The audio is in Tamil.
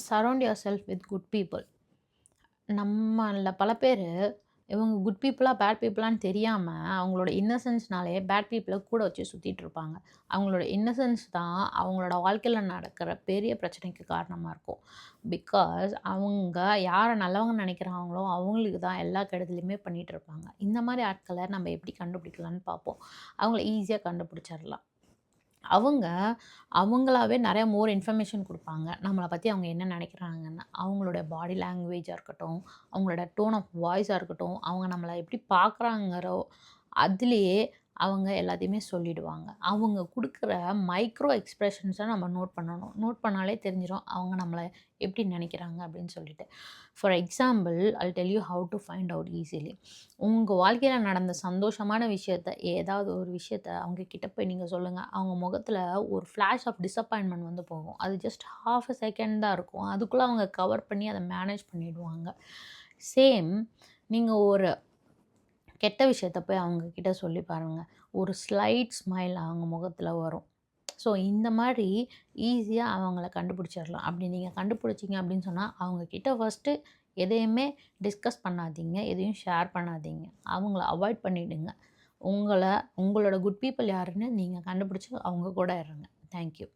Surround your self with good people. நம்மள பல பேரு இவங்க குட் பீப்பிளா, பேட் பீப்பிளான்னு தெரியாம, அவங்களோட இன்னசென்ஸ்னாலே பேட் பீப்பிள கூட வச்சு சுத்திட்டு இருப்பாங்க. அவங்களோட இன்னசென்ஸ் தான் அவங்களோட வாழ்க்கையில நடக்கிற பெரிய பிரச்சனைக்கு காரணமா இருக்கும். பிகாஸ் அவங்க யார நல்லவங்கன்னு நெனைக்கிறாங்களோ, அவங்களுக்கு தான் எல்லா கெடுதலையுமே பண்ணிட்டு இருப்பாங்க. இந்த மாரி ஆட்கள நம்ம எப்படி கண்டுபிடிக்கலான்னு பார்ப்போம். அவங்கள ஈஸியா கண்டுபிடிச்சிடலாம். அவங்க அவங்களாவே நெறைய மோர் இன்ஃபர்மேஷன் குடுப்பாங்க. நம்மள பத்தி அவங்க என்ன நெனைக்கிறாங்கன்னு. அவங்களோட பாடி லாங்குவேஜா இருக்கட்டும், அவங்களோட டோன் ஆஃப் வாய்ஸா இருக்கட்டும், அவங்க நம்மள எப்படி பார்க்குறாங்களோ, அதிலேயே அவங்க எல்லாத்தையுமே சொல்லிடுவாங்க. அவங்க குடுக்குற மைக்ரோ எக்ஸ்பிரஷன்ஸ நம்ம நோட் பண்ணணும். நோட் பண்ணாலே தெரிஞ்சிரும், அவங்க நம்மள எப்படி நெனைக்கிறாங்க அப்படின்னு சொல்லிட்டு. For example, I'll tell you how to find out easily. உங்க வாழ்க்கையில நடந்த சந்தோஷமான விஷயத்த, ஏதாவது ஒரு விஷயத்த அவங்க கிட்ட போய் நீங்க சொல்லுங்க. அவங்க முகத்துல ஒரு ஃப்ளாஷ் ஆஃப் டிசப்பாயின்ட்மென்ட் வந்து போகும். அது ஜஸ்ட் ஹால்ஃப் அ செகண்ட் தான் இருக்கும். அதுக்குள்ள அவங்க கவர் பண்ணி அத மேனேஜ் பண்ணிடுவாங்க. சேம் நீங்க ஒரு கெட்ட விஷயத்த போய் அவங்க கிட்ட சொல்லி பாருங்க. ஒரு ஸ்லைட் ஸ்மைல் அவங்க முகத்துல வரும். ஸோ இந்த மாரி ஈஸியா அவங்கள கண்டுபிடிச்சிடலாம். அப்படி நீங்க கண்டுபிடிச்சீங்க அப்படின்னு சொன்னா, அவங்க கிட்ட ஃபர்ஸ்ட்டு எதையுமே டிஸ்கஸ் பண்ணாதீங்க. எதையும் ஷேர் பண்ணாதீங்க. அவங்கள அவாய்ட் பண்ணிடுங்க. உங்களோட குட் பீப்பிள் யாருன்னு நீங்க கண்டுபிடிச்சு அவங்க கூட இருங்க. Thank you.